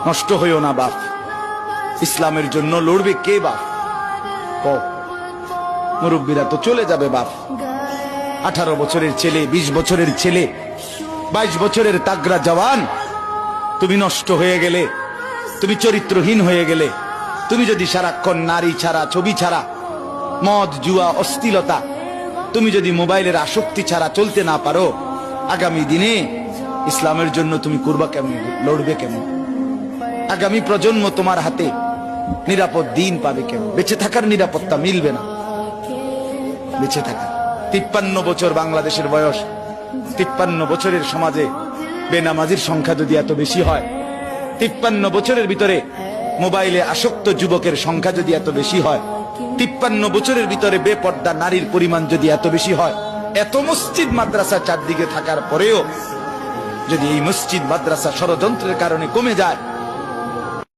নষ্ট হইও না বাপ। ইসলামের জন্য লড়বে কে বাপ? মুরব্বীরা তো চলে যাবে বাপ। 18 বছরের ছেলে, 20 বছরের ছেলে, 22 বছরের তাগড়া জওয়ান, তুমি নষ্ট হয়ে গেলে, তুমি চরিত্রহীন হয়ে গেলে, তুমি যদি সারাক্ষণ নারী ছাড়া, ছবি ছাড়া, মদ জুয়া অশ্লীলতা, তুমি যদি মোবাইলের আসক্তি ছাড়া চলতে না পারো, আগামী দিনে ইসলামের জন্য তুমি করবা কেমন, লড়বে কেমন? আগামী প্রজন্ম তোমার হাতে নিরাপদ দিন পাবে কেমন? বেঁচে থাকার নিরাপত্তা মিলবে না। বেঁচে থাকা 53 বছর বাংলাদেশের বয়স, 53 বছরের সমাজে বেনামাজির সংখ্যা যদি এত বেশি হয়, 53 বছরের ভিতরে মোবাইলে আসক্ত যুবকের সংখ্যা যদি এত বেশি হয়, 53 বছরের ভিতরে বেপর্দা নারীর পরিমাণ যদি এত বেশি হয়, এত মসজিদ মাদ্রাসা চারদিকে থাকার পরেও যদি এই মসজিদ মাদ্রাসা ষড়যন্ত্রের কারণে কমে যায়,